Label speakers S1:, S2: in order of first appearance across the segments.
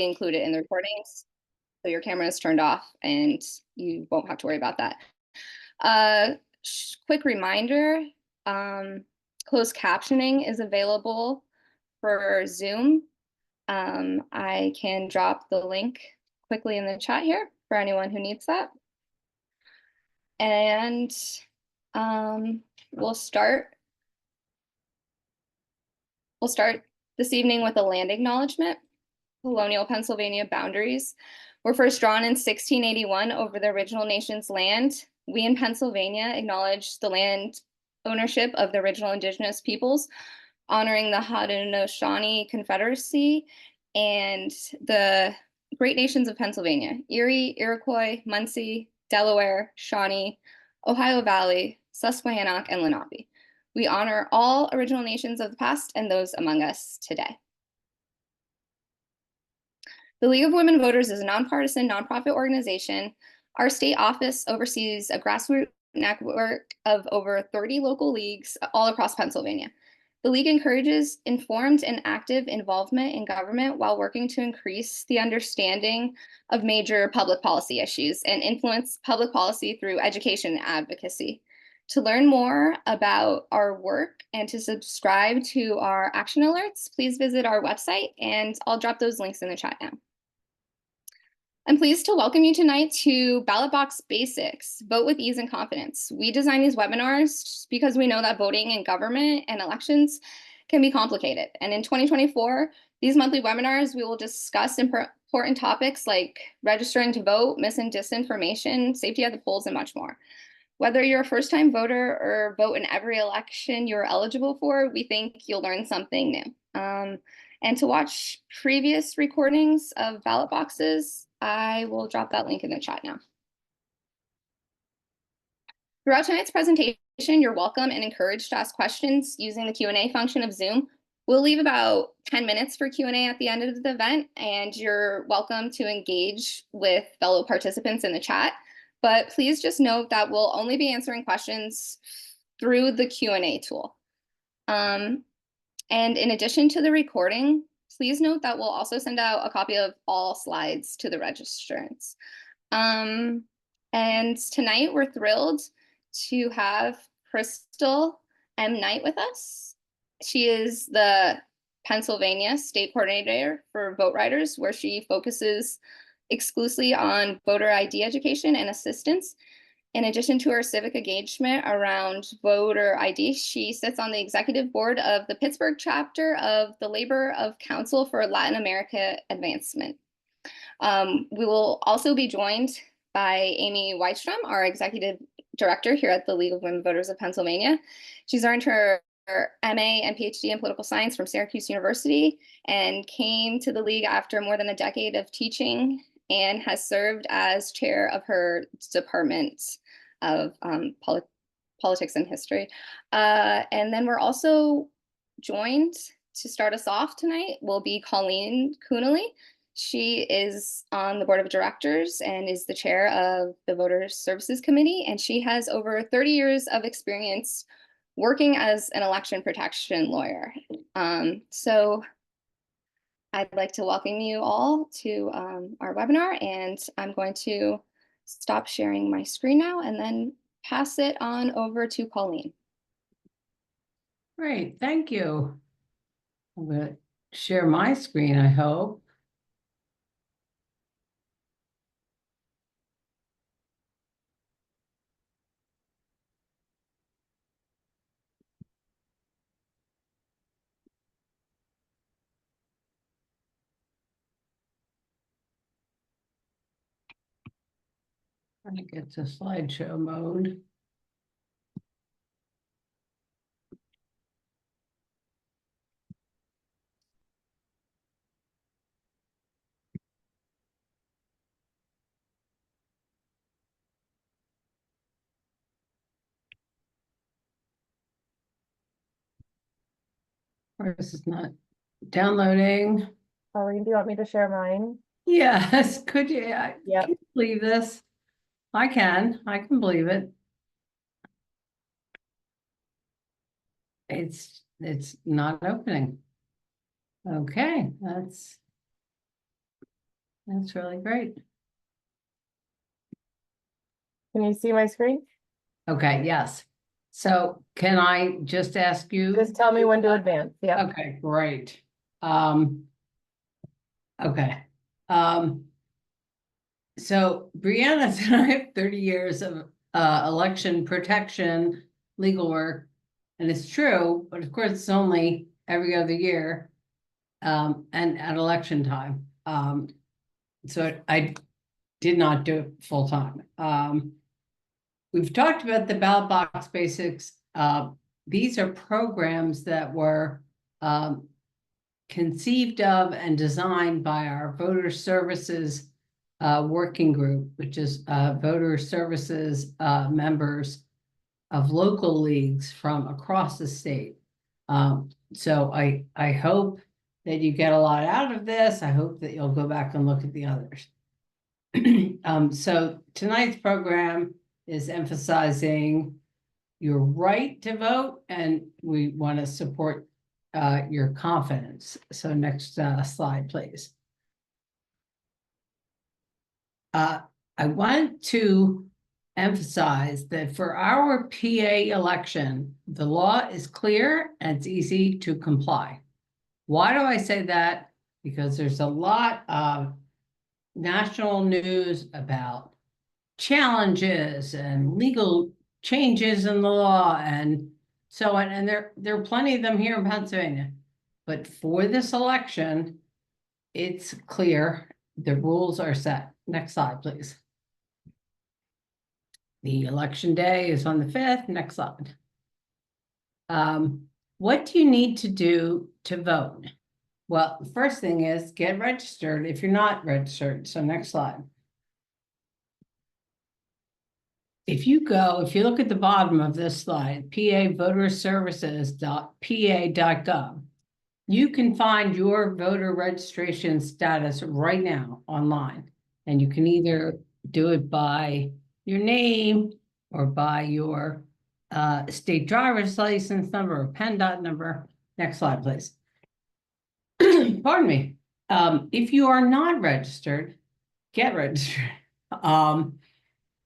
S1: included in the recordings, so your camera is turned off and you won't have to worry about that. Quick reminder, closed captioning is available for Zoom. I can drop the link quickly in the chat here for anyone who needs that. And we'll start this evening with a land acknowledgement. Colonial Pennsylvania boundaries were first drawn in 1681 over the original nation's land. We in Pennsylvania acknowledge the land ownership of the original indigenous peoples, honoring the Haudenosaunee Confederacy and the great nations of Pennsylvania: Erie, Iroquois, Munsee, Delaware, Shawnee, Ohio Valley, Susquehannock, and Lenape. We honor all original nations of the past and those among us today. The League of Women Voters is a nonpartisan, nonprofit organization. Our state office oversees a grassroots network of over 30 local leagues all across Pennsylvania. The league encourages informed and active involvement in government while working to increase the understanding of major public policy issues and influence public policy through education and advocacy. To learn more about our work and to subscribe to our action alerts, please visit our website, and I'll drop those links in the chat now. I'm pleased to welcome you tonight to Ballot Box Basics, Vote with Ease and Confidence. We design these webinars because we know that voting in government and elections can be complicated. And in 2024, these monthly webinars, we will discuss important topics like registering to vote, mis and disinformation, safety at the polls, and much more. Whether you're a first-time voter or vote in every election you're eligible for, we think you'll learn something new. And to watch previous recordings of ballot boxes, I will drop that link in the chat now. Throughout tonight's presentation, you're welcome and encouraged to ask questions using the Q&A function of Zoom. We'll leave about 10 minutes for Q&A at the end of the event, and you're welcome to engage with fellow participants in the chat. But please just note that we'll only be answering questions through the Q&A tool. And in addition to the recording, please note that we'll also send out a copy of all slides to the registrants. And tonight we're thrilled to have Krystle Knight with us. She is the Pennsylvania State Coordinator for Vote Riders, where she focuses exclusively on voter ID education and assistance. In addition to her civic engagement around voter ID, she sits on the executive board of the Pittsburgh chapter of the Labor of Council for Latin America Advancement. We will also be joined by Amy Widestrom, our executive director here at the League of Women Voters of Pennsylvania. She's earned her MA and PhD in political science from Syracuse University and came to the League after more than a decade of teaching and has served as chair of her department of politics and history. And then we're also joined to start us off tonight will be Colleen Coonelly. She is on the board of directors and is the chair of the Voter Services Committee, and she has over 30 years of experience working as an election protection lawyer. So I'd like to welcome you all to our webinar, and I'm going to stop sharing my screen now and then pass it on over to Colleen.
S2: Great, thank you. I'm going to share my screen, I hope. Trying to get to slideshow mode. Or this is not downloading.
S3: Colleen, do you want me to share mine?
S2: Yes, could you? I
S3: Yep.
S2: can't believe this. I can believe it. It's not opening. Okay, that's That's really great.
S3: Can you see my screen?
S2: Okay, yes. So can I just ask you?
S3: Just tell me when to advance. Yeah.
S2: Okay, great. Okay. So Brianna said I have 30 years of election protection, legal work, and it's true, but of course it's only every other year, and at election time. So I did not do it full time. We've talked about the ballot box basics. These are programs that were conceived of and designed by our voter services working group, which is voter services members of local leagues from across the state. So I hope that you get a lot out of this. I hope that you'll go back and look at the others. So tonight's program is emphasizing your right to vote, and we want to support your confidence. So next slide, please. I want to emphasize that for our PA election, the law is clear and it's easy to comply. Why do I say that? Because there's a lot of national news about challenges and legal changes in the law and so on, and there are plenty of them here in Pennsylvania. But for this election, it's clear, the rules are set. Next slide, please. The election day is on the 5th. Next slide. What do you need to do to vote? Well, the first thing is get registered if you're not registered. So next slide. If you look at the bottom of this slide, pavoterservices.pa.gov, you can find your voter registration status right now online. And you can either do it by your name or by your state driver's license number or PennDOT number. Next slide, please. Pardon me. If you are not registered, get registered.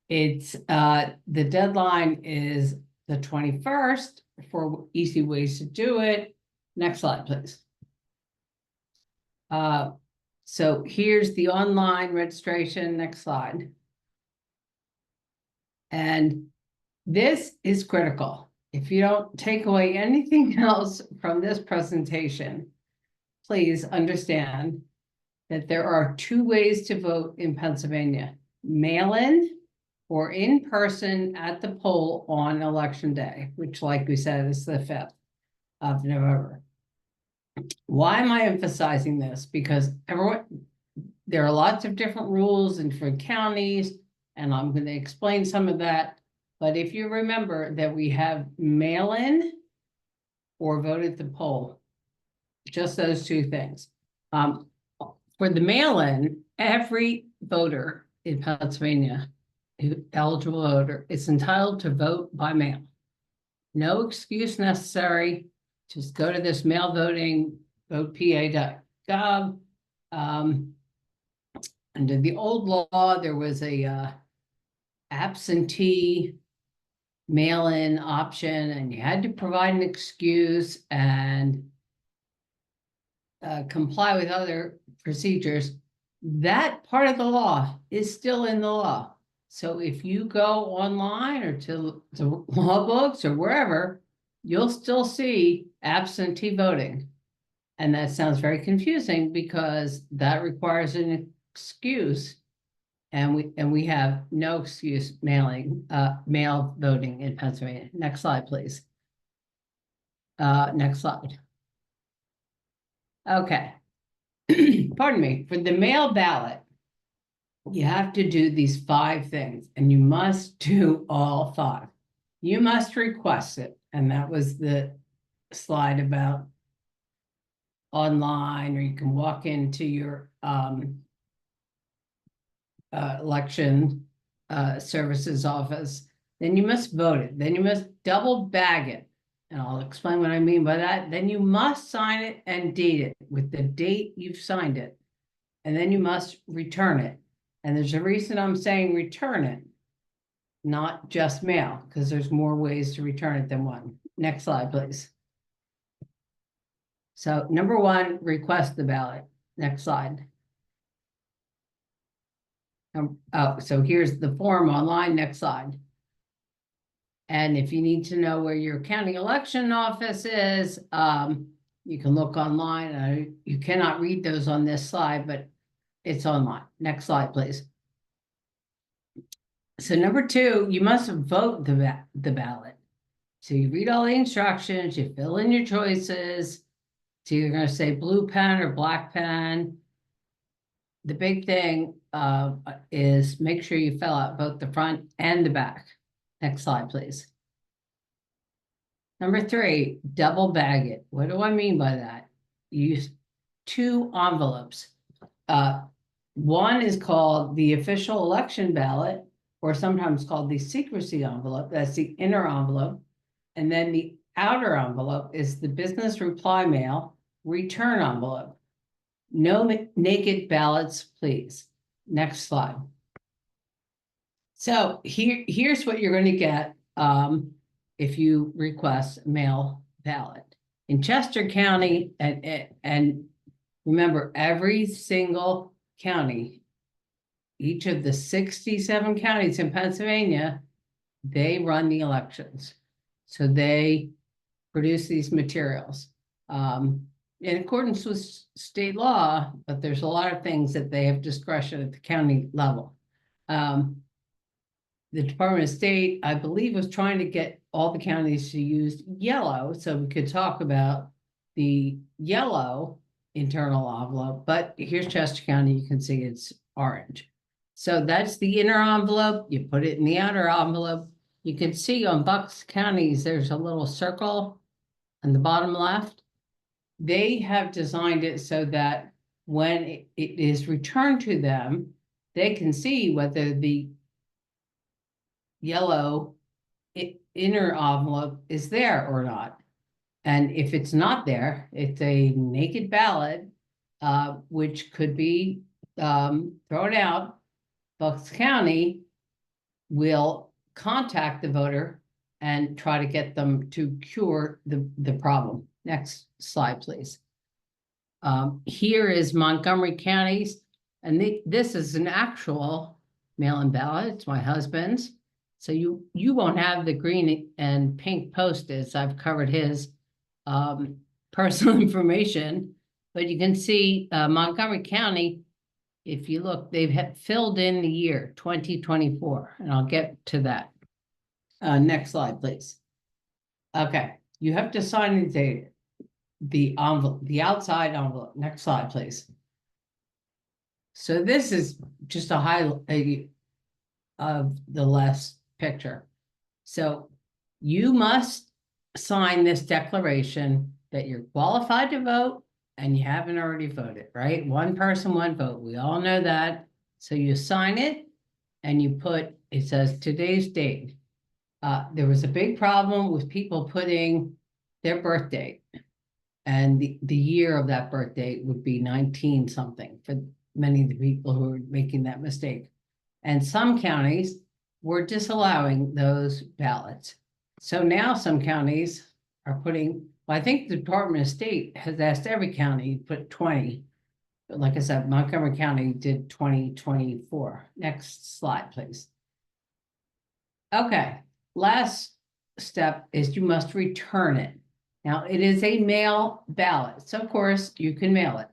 S2: The deadline is the 21st for easy ways to do it. Next slide, please. So here's the online registration. Next slide. And this is critical. If you don't take away anything else from this presentation, please understand that there are 2 ways to vote in Pennsylvania: mail-in or in person at the poll on election day, which, like we said, is the 5th of November. Why am I emphasizing this? Because there are lots of different rules in different counties, and I'm going to explain some of that. But if you remember that we have mail-in or vote at the poll, just those 2 things. For the mail-in, every voter in Pennsylvania, eligible voter, is entitled to vote by mail. No excuse necessary. Just go to this mail voting, votepa.gov. Under the old law, there was a absentee mail-in option, and you had to provide an excuse and comply with other procedures. That part of the law is still in the law. So if you go online or to law books or wherever, you'll still see absentee voting. And that sounds very confusing because that requires an excuse. And we have no excuse mail voting in Pennsylvania. Next slide, please. Next slide. Okay. Pardon me. For the mail ballot, you have to do these 5 things, and you must do all 5. You must request it, and that was the slide about online, or you can walk into your election services office. Then you must vote it. Then you must double bag it, and I'll explain what I mean by that. Then you must sign it and date it with the date you've signed it. and then you must return it. And there's a reason I'm saying return it, not just mail, because there's more ways to return it than one. Next slide, please. So number one, request the ballot. Next slide. Oh, so here's the form online. Next slide. And if you need to know where your county election office is, you can look online. You cannot read those on this slide, but it's online. Next slide, please. So number two, you must vote the ballot. So you read all the instructions, you fill in your choices. So you're going to say blue pen or black pen. The big thing is make sure you fill out both the front and the back. Next slide, please. Number three, double bag it. What do I mean by that? You use 2 envelopes. One is called the official election ballot, or sometimes called the secrecy envelope. That's the inner envelope. And then the outer envelope is the business reply mail return envelope. No naked ballots, please. Next slide. So here's what you're going to get if you request mail ballot. In Chester County, and remember, every single county, each of the 67 counties in Pennsylvania, they run the elections. So they produce these materials in accordance with state law, but there's a lot of things that they have discretion at the county level. The Department of State, I believe, was trying to get all the counties to use yellow, so we could talk about the yellow internal envelope, but here's Chester County, you can see it's orange. So that's the inner envelope, you put it in the outer envelope. You can see on Bucks counties, there's a little circle on the bottom left. They have designed it so that when it is returned to them, they can see whether the yellow inner envelope is there or not. And if it's not there, it's a naked ballot, which could be thrown out. Bucks County will contact the voter and try to get them to cure the problem. Next slide, please. Here is Montgomery County's, and this is an actual mail-in ballot. It's my husband's. So you won't have the green and pink Post-its. I've covered his personal information, but you can see Montgomery County, if you look, they've filled in the year 2024, and I'll get to that. Next slide, please. Okay, you have to sign and date the envelope, the outside envelope. Next slide, please. So this is just a highlight of the last picture. So you must sign this declaration that you're qualified to vote and you haven't already voted, right? One person, one vote. We all know that. So you sign it and you put, it says today's date. There was a big problem with people putting their birth date, and the year of that birth date would be 19 something for many of the people who are making that mistake. And some counties were disallowing those ballots. So now some counties are putting, well, I think the Department of State has asked every county to put 20. But like I said, Montgomery County did 2024. Next slide, please. Okay, last step is you must return it. Now, it is a mail ballot, so of course you can mail it.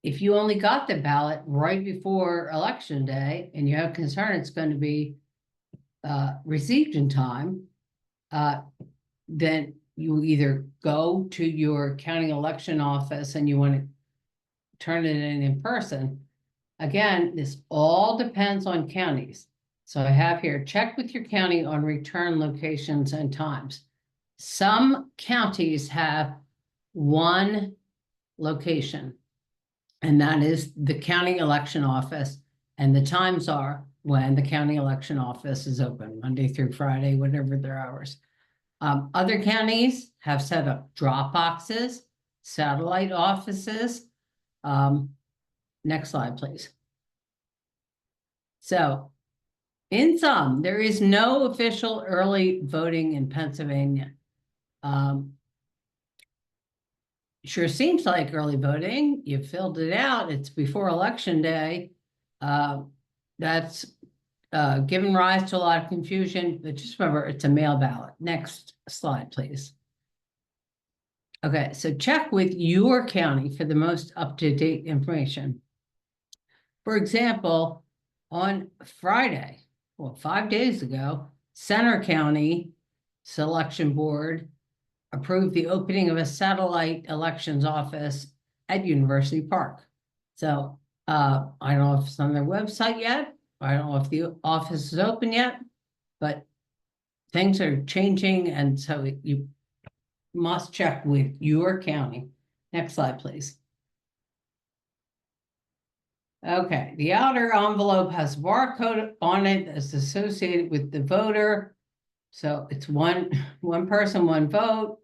S2: If you only got the ballot right before Election Day and you have concern it's going to be received in time, then you either go to your county election office and you want to turn it in person. Again, this all depends on counties. So I have here, check with your county on return locations and times. Some counties have one location, and that is the county election office, and the times are when the county election office is open, Monday through Friday, whatever their hours. Other counties have set up drop boxes, satellite offices. Next slide, please. So, in sum, there is no official early voting in Pennsylvania. Sure seems like early voting. You filled it out. It's before election day. That's given rise to a lot of confusion, but just remember it's a mail ballot. Next slide, please. Okay, so check with your county for the most up-to-date information. For example, on Friday, well, 5 days ago, Center County Selection Board approved the opening of a satellite elections office at University Park. So I don't know if it's on their website yet. I don't know if the office is open yet, but things are changing, and so you must check with your county. Next slide, please. Okay, the outer envelope has a barcode on it that's associated with the voter. So it's one person, one vote.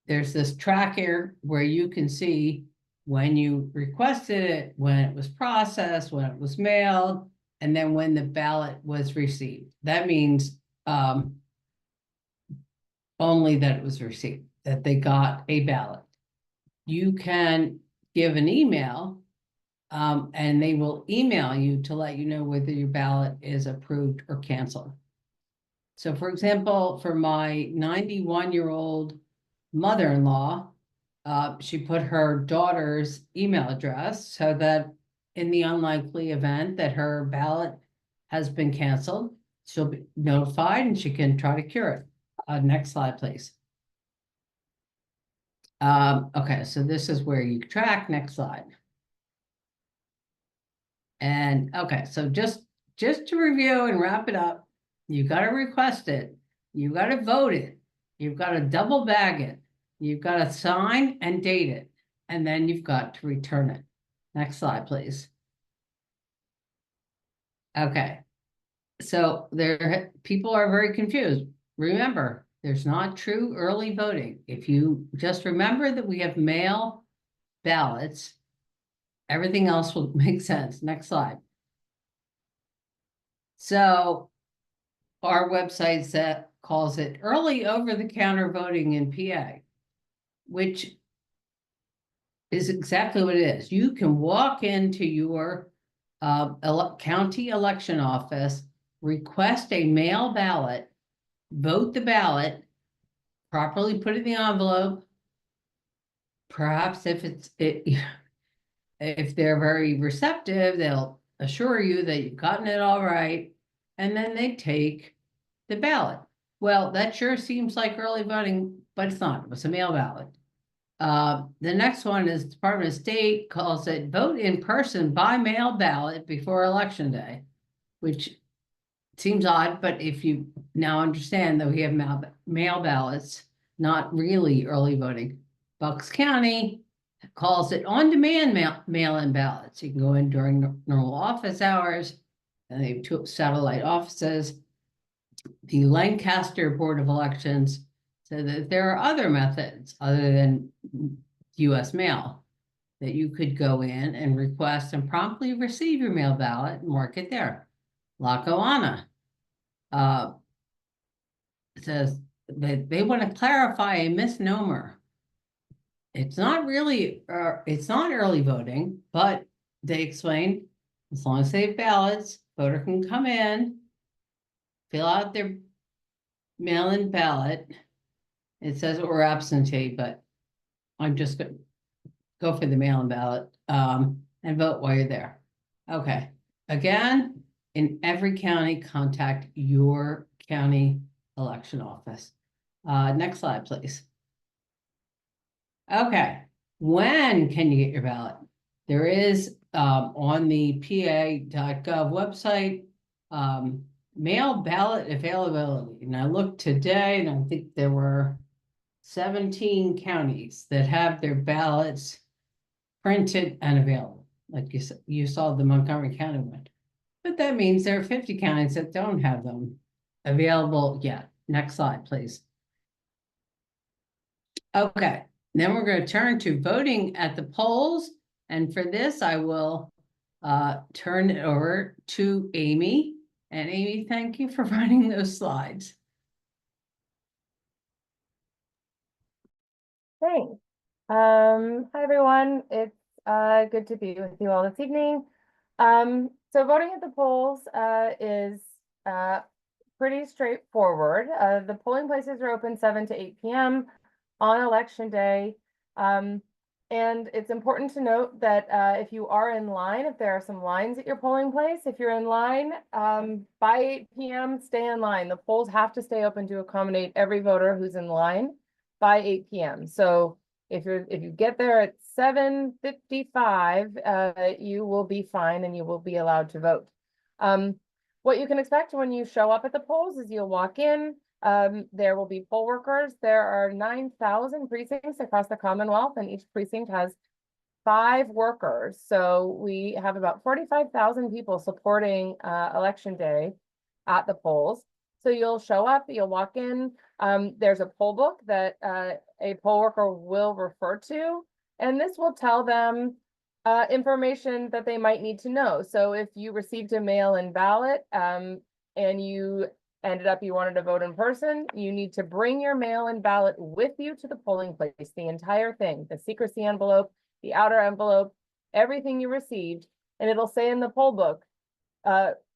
S2: There's this tracker where you can see when you requested it, when it was processed, when it was mailed, and then when the ballot was received. That means only that it was received, that they got a ballot. You can give an email, and they will email you to let you know whether your ballot is approved or canceled. So for example, for my 91-year-old mother-in-law, she put her daughter's email address so that in the unlikely event that her ballot has been canceled, she'll be notified and she can try to cure it. Next slide, please. Okay, so this is where you track. Next slide. And okay, so just to review and wrap it up, you got to request it, you got to vote it, you've got to double bag it, you've got to sign and date it, and then you've got to return it. Next slide, please. Okay, so people are very confused. Remember, there's not true early voting. If you just remember that we have mail ballots, everything else will make sense. Next slide. So our website calls it early over-the-counter voting in PA, which is exactly what it is. You can walk into your county election office, request a mail ballot, vote the ballot, properly put it in the envelope. Perhaps if they're very receptive, they'll assure you that you've gotten it all right, and then they take the ballot. Well, that sure seems like early voting, but it's not. It was a mail ballot. The next one is Department of State calls it vote in person by mail ballot before election day, which seems odd, but if you now understand that we have mail ballots, not really early voting. Bucks County calls it on-demand mail-in ballots. You can go in during normal office hours, and they have 2 satellite offices. The Lancaster Board of Elections said that there are other methods other than U.S. mail that you could go in and request and promptly receive your mail ballot and mark it there. Lackawanna says that they want to clarify a misnomer. It's not really, it's not early voting, but they explained as long as they have ballots, voter can come in, fill out their mail-in ballot. It says or absentee, but I'm just going to go for the mail-in ballot and vote while you're there. Okay. Again, in every county, contact your county election office. Next slide, please. Okay. When can you get your ballot? There is on the pa.gov website mail ballot availability. And I looked today, and I think there were 17 counties that have their ballots printed and available. Like you saw the Montgomery County one. But that means there are 50 counties that don't have them available yet. Next slide, please. Okay, then we're going to turn to voting at the polls. And for this, I will turn it over to Amy. And Amy, thank you for running those slides.
S3: Thanks. Hi, everyone. It's good to be with you all this evening. So voting at the polls is pretty straightforward. The polling places are open 7 to 8 p.m. on election day. And it's important to note that if you are in line, if there are some lines at your polling place, if you're in line by 8 p.m., stay in line. The polls have to stay open to accommodate every voter who's in line by 8 p.m. So if you get there at 7:55, you will be fine and you will be allowed to vote. What you can expect when you show up at the polls is you'll walk in. There will be poll workers. There are 9,000 precincts across the Commonwealth, and each precinct has 5 workers. So we have about 45,000 people supporting election day at the polls. So you'll show up, you'll walk in. There's a poll book that a poll worker will refer to, and this will tell them information that they might need to know. So if you received a mail-in ballot and you ended up you wanted to vote in person, you need to bring your mail-in ballot with you to the polling place, the entire thing, the secrecy envelope, the outer envelope, everything you received, and it'll say in the poll book,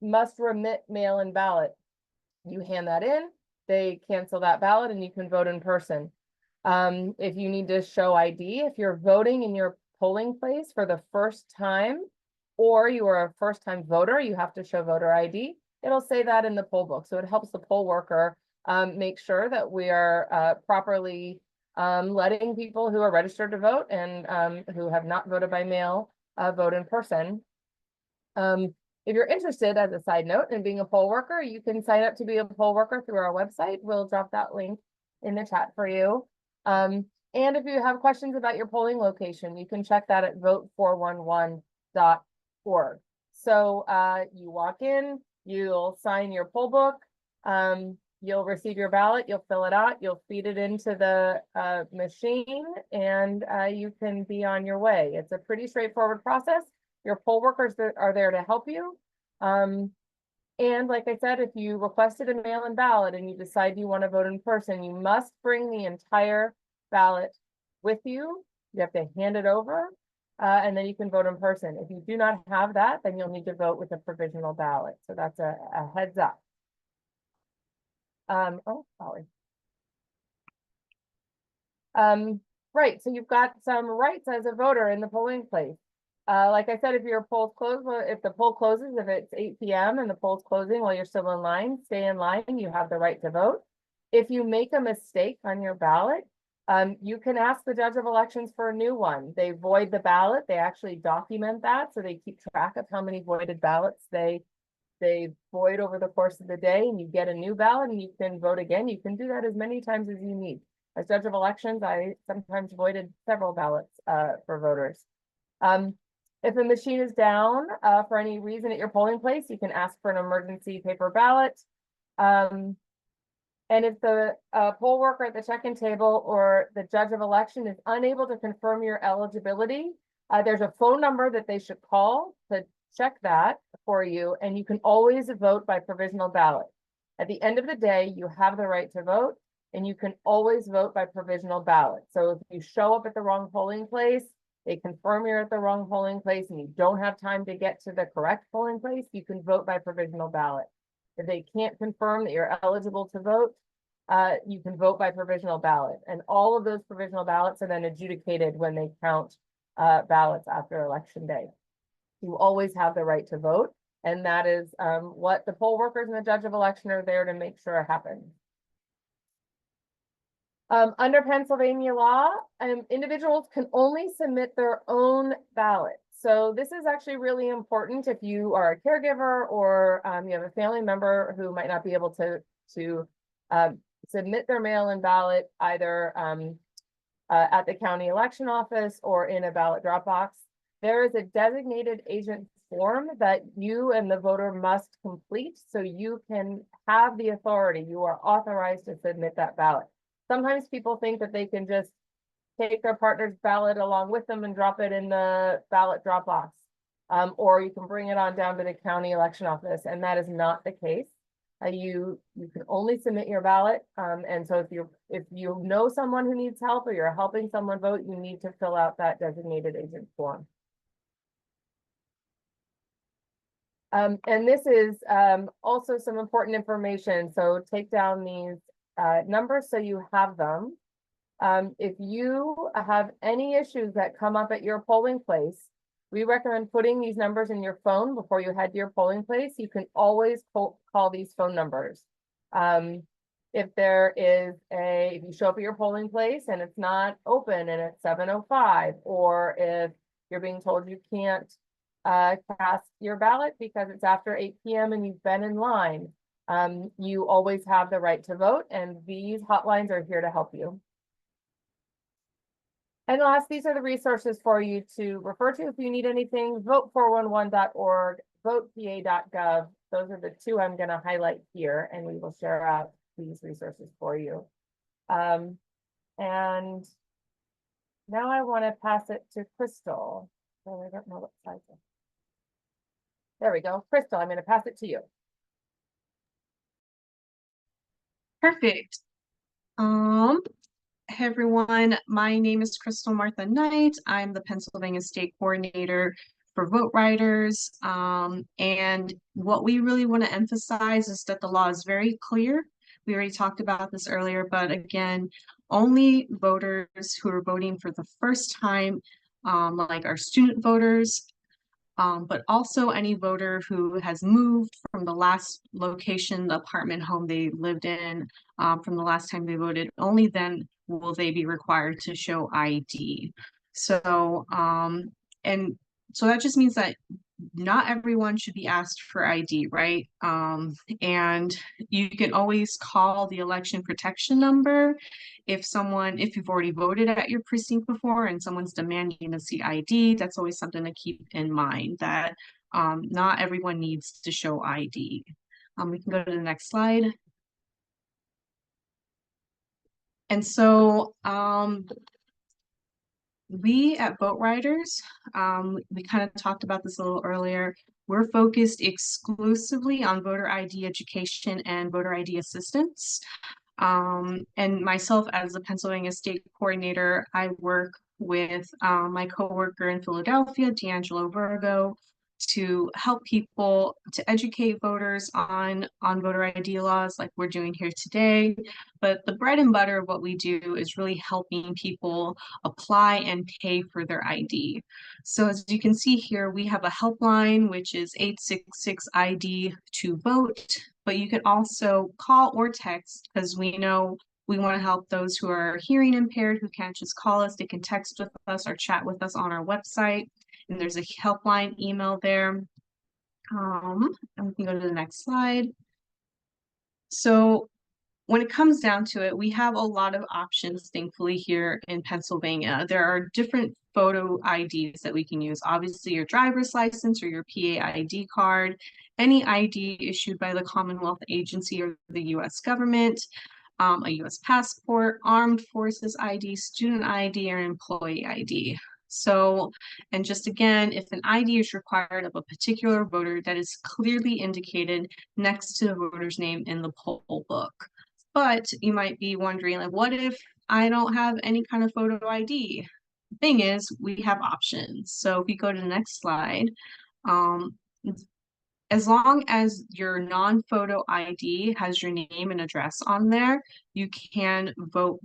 S3: must remit mail-in ballot. You hand that in, they cancel that ballot, and you can vote in person. If you need to show ID, if you're voting in your polling place for the first time, or you are a first-time voter, you have to show voter ID. It'll say that in the poll book. So it helps the poll worker make sure that we are properly letting people who are registered to vote and who have not voted by mail vote in person. If you're interested, as a side note, in being a poll worker, you can sign up to be a poll worker through our website. We'll drop that link in the chat for you. And if you have questions about your polling location, you can check that at vote411.org. So you walk in, you'll sign your poll book, you'll receive your ballot, you'll fill it out, you'll feed it into the machine, and you can be on your way. It's a pretty straightforward process. Your poll workers are there to help you. And like I said, if you requested a mail-in ballot and you decide you want to vote in person, you must bring the entire ballot with you. You have to hand it over, and then you can vote in person. If you do not have that, then you'll need to vote with a provisional ballot. So that's a heads up. Oh, sorry. Right, so you've got some rights as a voter in the polling place. Like I said, if your polls close, if the poll closes, if it's 8 p.m. and the poll's closing while you're still in line, stay in line, you have the right to vote. If you make a mistake on your ballot, you can ask the judge of elections for a new one. They void the ballot, they actually document that, so they keep track of how many voided ballots they void over the course of the day, and you get a new ballot and you can vote again. You can do that as many times as you need. As judge of elections, I sometimes voided several ballots for voters. If the machine is down for any reason at your polling place, you can ask for an emergency paper ballot. And if the poll worker at the check-in table or the judge of election is unable to confirm your eligibility, there's a phone number that they should call to check that for you, and you can always vote by provisional ballot. At the end of the day, you have the right to vote, and you can always vote by provisional ballot. So if you show up at the wrong polling place, they confirm you're at the wrong polling place and you don't have time to get to the correct polling place, you can vote by provisional ballot. If they can't confirm that you're eligible to vote, you can vote by provisional ballot. And all of those provisional ballots are then adjudicated when they count ballots after election day. You always have the right to vote. And that is what the poll workers and the judge of election are there to make sure happens. Under Pennsylvania law, individuals can only submit their own ballot. So this is actually really important if you are a caregiver or you have a family member who might not be able to submit their mail-in ballot either at the county election office or in a ballot drop box. There is a designated agent form that you and the voter must complete so you can have the authority. You are authorized to submit that ballot. Sometimes people think that they can just take their partner's ballot along with them and drop it in the ballot drop box. or you can bring it on down to the county election office, and that is not the case. You can only submit your ballot, and so if you know someone who needs help or you're helping someone vote, you need to fill out that designated agent form. And this is also some important information, so take down these numbers so you have them. If you have any issues that come up at your polling place, we recommend putting these numbers in your phone before you head to your polling place. You can always call these phone numbers. If you show up at your polling place and it's not open and it's 7:05, or if you're being told you can't cast your ballot because it's after 8 p.m. and you've been in line, you always have the right to vote, and these hotlines are here to help you. And last, these are the resources for you to refer to if you need anything. Vote411.org, votepa.gov. Those are the two I'm going to highlight here, and we will share out these resources for you. And now I want to pass it to Krystle. Oh, I don't know what size. There we go. Krystle, I'm going to pass it to you.
S4: Perfect. Hey everyone, my name is Krystle Martha Knight. I'm the Pennsylvania State Coordinator for Vote Riders. And what we really want to emphasize is that the law is very clear. We already talked about this earlier, but again, only voters who are voting for the first time, like our student voters, but also any voter who has moved from the last location, the apartment home they lived in, from the last time they voted, only then will they be required to show ID. So, and so that just means that not everyone should be asked for ID, right? And you can always call the election protection number if you've already voted at your precinct before and someone's demanding to see ID. That's always something to keep in mind, that not everyone needs to show ID. We can go to the next slide. And so we at Vote Riders, we kind of talked about this a little earlier. We're focused exclusively on voter ID education and voter ID assistance. And myself as the Pennsylvania State Coordinator, I work with my coworker in Philadelphia, D'Angelo Virgo, to help people to educate voters on voter ID laws like we're doing here today. But the bread and butter of what we do is really helping people apply and pay for their ID. So as you can see here, we have a helpline, which is 866-ID to vote, but you can also call or text, because we know we want to help those who are hearing impaired who can't just call us. They can text with us or chat with us on our website. And there's a helpline email there. And we can go to the next slide. So when it comes down to it, we have a lot of options, thankfully, here in Pennsylvania. There are different photo IDs that we can use. Obviously, your driver's license or your PA ID card, any ID issued by the Commonwealth agency or the U.S. government, a U.S. passport, armed forces ID, student ID, or employee ID. So, and just again, if an ID is required of a particular voter, that is clearly indicated next to the voter's name in the poll book. But you might be wondering, like, what if I don't have any kind of photo ID? The thing is, we have options. So if you go to the next slide, as long as your non-photo ID has your name and address on there, you can vote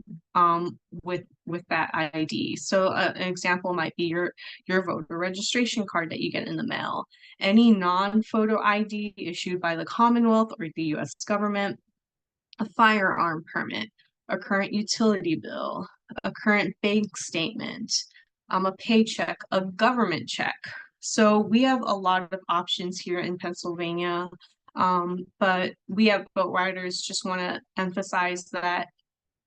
S4: with that ID. So an example might be your voter registration card that you get in the mail. Any non-photo ID issued by the Commonwealth or the U.S. government, a firearm permit, a current utility bill, a current bank statement, a paycheck, a government check. So we have a lot of options here in Pennsylvania, but we at Vote Riders just want to emphasize that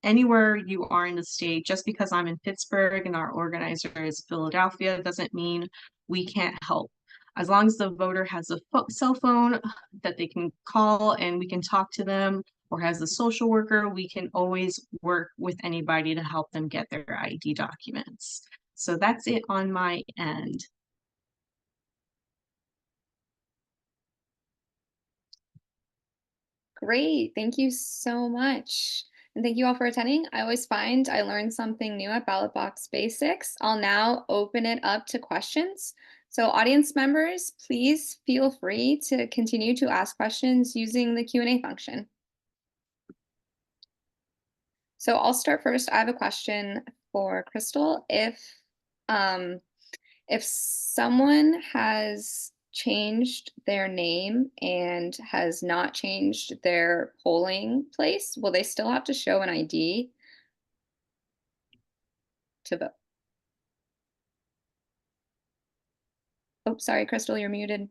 S4: anywhere you are in the state, just because I'm in Pittsburgh and our organizer is Philadelphia, doesn't mean we can't help. As long as the voter has a cell phone that they can call and we can talk to them, or has a social worker, we can always work with anybody to help them get their ID documents. So that's it on my end.
S1: Great. Thank you so much. And thank you all for attending. I always find I learn something new at Ballot Box Basics. I'll now open it up to questions. So audience members, please feel free to continue to ask questions using the Q&A function. So I'll start first. I have a question for Krystle. If someone has changed their name and has not changed their polling place, will they still have to show an ID to vote? Oh, sorry, Krystle, you're muted.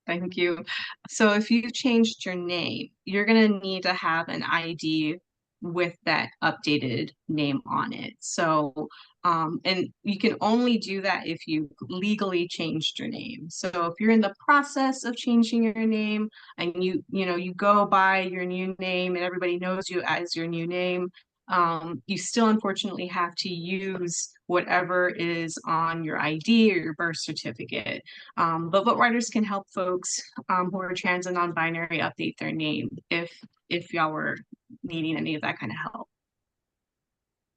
S4: Thank you. So if you've changed your name, you're going to need to have an ID with that updated name on it. So, and you can only do that if you legally changed your name. So if you're in the process of changing your name and you go by your new name and everybody knows you as your new name, you still unfortunately have to use whatever is on your ID or your birth certificate. But vote writers can help folks who are trans and non-binary update their name if y'all were needing any of that kind of help.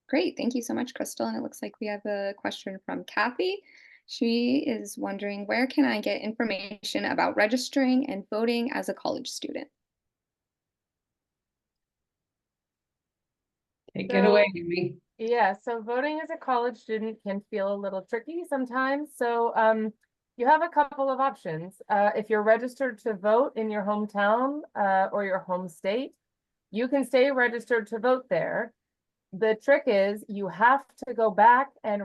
S1: Great, thank you so much, Krystle. And it looks like we have a question from Kathy. She is wondering, where can I get information about registering and voting as a college student?
S2: Take it away, Amy.
S3: Yeah, so voting as a college student can feel a little tricky sometimes. So you have a couple of options. If you're registered to vote in your hometown or your home state, you can stay registered to vote there. The trick is you have to go back and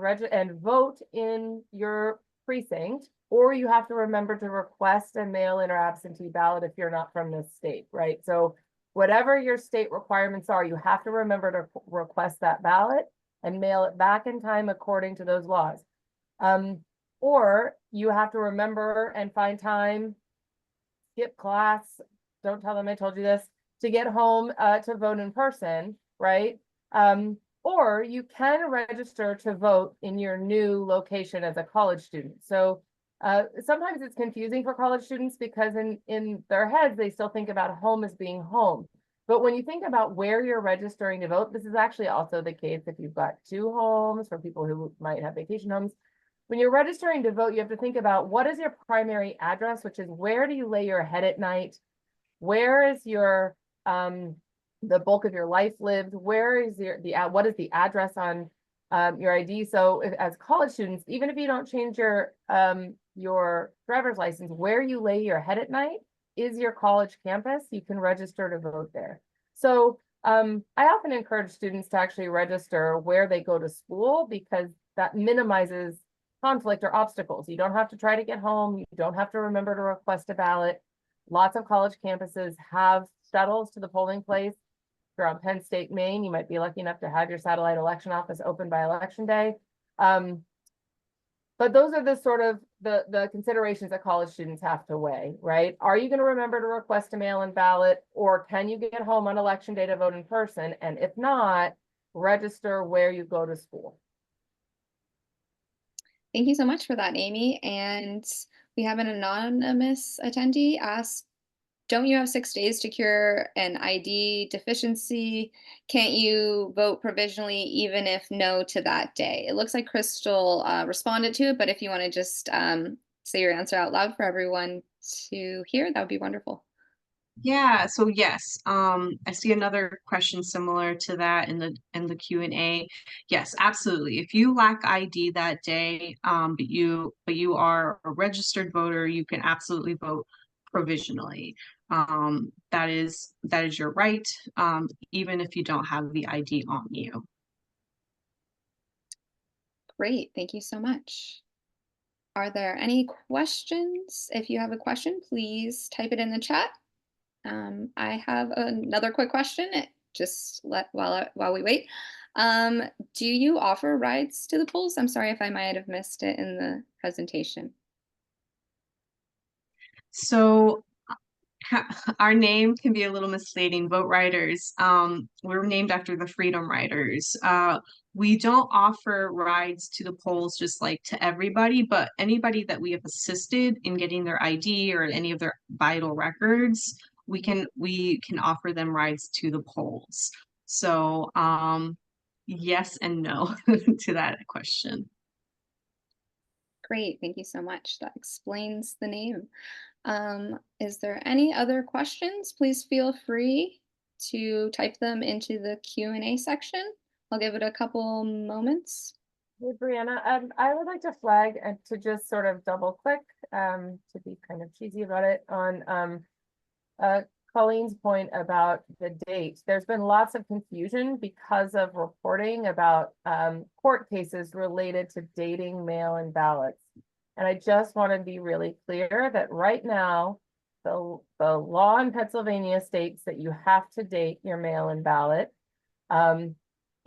S3: vote in your precinct, or you have to remember to request a mail-in or absentee ballot if you're not from this state, right? So whatever your state requirements are, you have to remember to request that ballot and mail it back in time according to those laws. Or you have to remember and find time, skip class, don't tell them I told you this, to get home to vote in person, right? Or you can register to vote in your new location as a college student. So sometimes it's confusing for college students because in their heads, they still think about home as being home. But when you think about where you're registering to vote, this is actually also the case if you've got two homes for people who might have vacation homes. When you're registering to vote, you have to think about what is your primary address, which is where do you lay your head at night? Where is your the bulk of your life lived? Where is what is the address on your ID? So as college students, even if you don't change your driver's license, where you lay your head at night is your college campus. You can register to vote there. So I often encourage students to actually register where they go to school because that minimizes conflict or obstacles. You don't have to try to get home. You don't have to remember to request a ballot. Lots of college campuses have shuttles to the polling place. If you're on Penn State, Maine, you might be lucky enough to have your satellite election office open by election day. But those are the sort of the considerations that college students have to weigh, right? Are you going to remember to request a mail-in ballot, or can you get home on election day to vote in person? And if not, register where you go to school.
S1: Thank you so much for that, Amy. And we have an anonymous attendee ask, don't you have 6 days to cure an ID deficiency? Can't you vote provisionally even if no to that day? It looks like Krystle responded to it, but if you want to just say your answer out loud for everyone to hear, that would be wonderful.
S4: Yeah, so yes, I see another question similar to that in the Q&A. Yes, absolutely. If you lack ID that day, but you are a registered voter, you can absolutely vote provisionally. That is your right, even if you don't have the ID on you.
S1: Great, thank you so much. Are there any questions? If you have a question, please type it in the chat. I have another quick question. Just while we wait. Do you offer rides to the polls? I'm sorry if I might have missed it in the presentation.
S4: So our name can be a little misleading. Vote Riders. We're named after the Freedom Riders. We don't offer rides to the polls just like to everybody, but anybody that we have assisted in getting their ID or any of their vital records, we can offer them rides to the polls. So yes and no to that question.
S1: Great, thank you so much. That explains the name. Is there any other questions? Please feel free to type them into the Q&A section. I'll give it a couple moments.
S3: Hey, Brianna, I would like to flag and to just sort of double click, to be kind of cheesy about it, on Colleen's point about the date. There's been lots of confusion because of reporting about court cases related to dating mail-in ballots. And I just want to be really clear that right now, the law in Pennsylvania states that you have to date your mail-in ballot.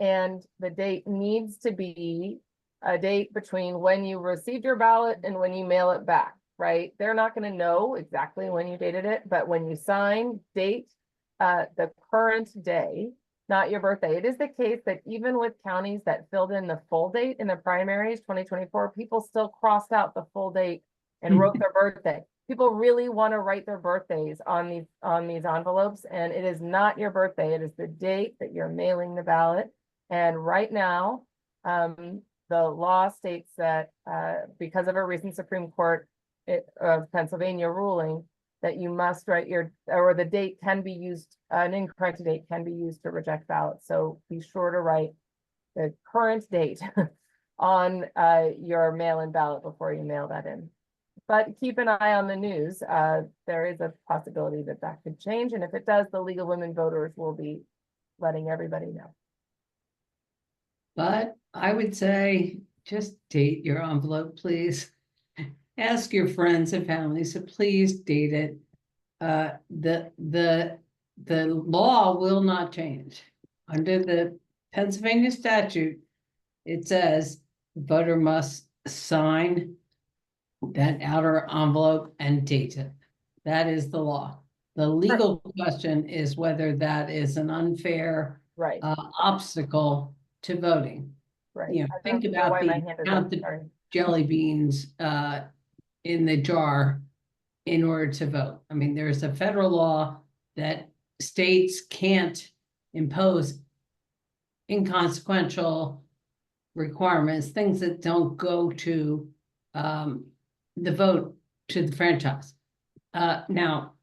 S3: And the date needs to be a date between when you received your ballot and when you mail it back, right? They're not going to know exactly when you dated it, but when you sign, date the current day, not your birthday. It is the case that even with counties that filled in the full date in the primaries, 2024, people still crossed out the full date and wrote their birthday. People really want to write their birthdays on these envelopes, and it is not your birthday. It is the date that you're mailing the ballot. And right now, the law states that because of a recent Supreme Court of Pennsylvania ruling, that you must write or the date can be used, an incorrect date can be used to reject ballots. So be sure to write the current date on your mail-in ballot before you mail that in. But keep an eye on the news. There is a possibility that that could change. And if it does, the League of Women Voters will be letting everybody know.
S2: But I would say just date your envelope, please. Ask your friends and family to please date it. The law will not change. Under the Pennsylvania statute, it says the voter must sign that outer envelope and date it. That is the law. The legal question is whether that is an unfair
S3: Right.
S2: Obstacle to voting.
S3: Right.
S2: You know, think
S3: know
S2: about
S3: why my
S2: the
S3: hand is
S2: count
S3: up,
S2: the
S3: sorry.
S2: jelly beans in the jar in order to vote. I mean, there's a federal law that states can't impose inconsequential requirements, things that don't go to the vote to the franchise. Now,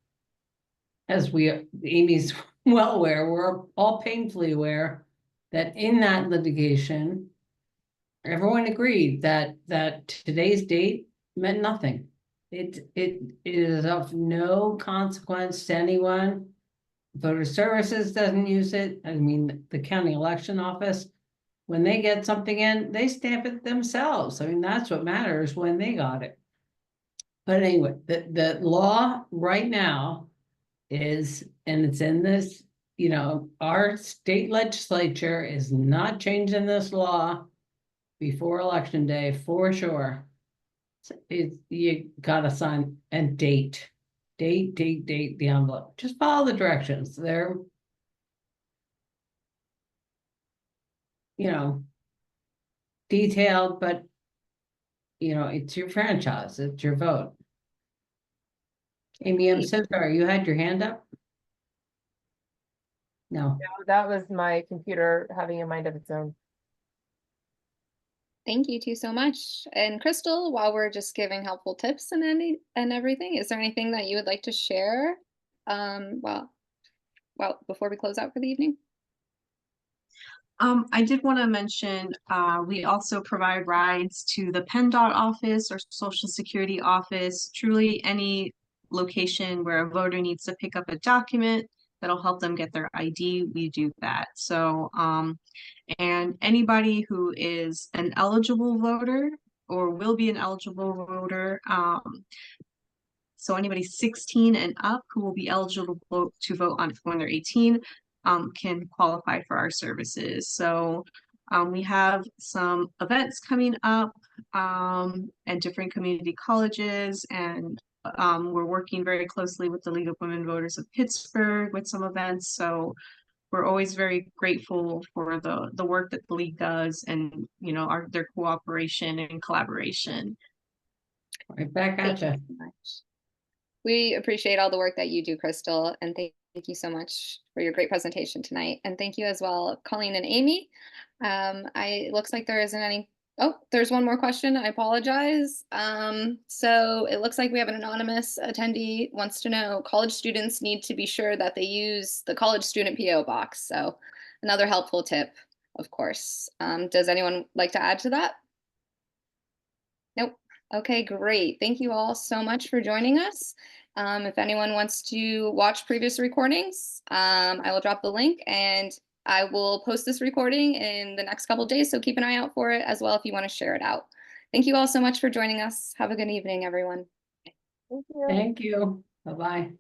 S2: as Amy's well aware, we're all painfully aware that in that litigation, everyone agreed that today's date meant nothing. It is of no consequence to anyone. Voter Services doesn't use it. I mean, the county election office, when they get something in, they stamp it themselves. I mean, that's what matters when they got it. But anyway, the law right now is, and it's in this, you know, our state legislature is not changing this law before election day for sure. You gotta sign and date the envelope. Just follow the directions. They're, you know, detailed, but you know, it's your franchise, it's your vote. Amy, I'm so sorry, you had your hand up? No.
S3: No, that was my computer having a mind of its own.
S1: Thank you two so much. And Krystle, while we're just giving helpful tips and everything, is there anything that you would like to share? Well, before we close out for the evening?
S4: I did want to mention, we also provide rides to the PennDOT office or Social Security office, truly any location where a voter needs to pick up a document that'll help them get their ID, we do that. So, and anybody who is an eligible voter or will be an eligible voter, so anybody 16 and up who will be eligible to vote on when they're 18, can qualify for our services. So we have some events coming up at different community colleges, and we're working very closely with the League of Women Voters of Pittsburgh with some events. So we're always very grateful for the work that the league does, and you know, their cooperation and collaboration.
S2: Right back at you.
S1: Thank you so much. We appreciate all the work that you do, Krystle, and thank you so much for your great presentation tonight. And thank you as well, Colleen and Amy. It looks like there isn't any. Oh, there's one more question. I apologize. So it looks like we have an anonymous attendee wants to know, college students need to be sure that they use the college student PO box. So another helpful tip, of course. Does anyone like to add to that? Nope. Okay, great. Thank you all so much for joining us. If anyone wants to watch previous recordings, I will drop the link, and I will post this recording in the next couple of days, so keep an eye out for it as well if you want to share it out. Thank you all so much for joining us. Have a good evening, everyone.
S3: Thank you.
S2: Thank you. Bye-bye.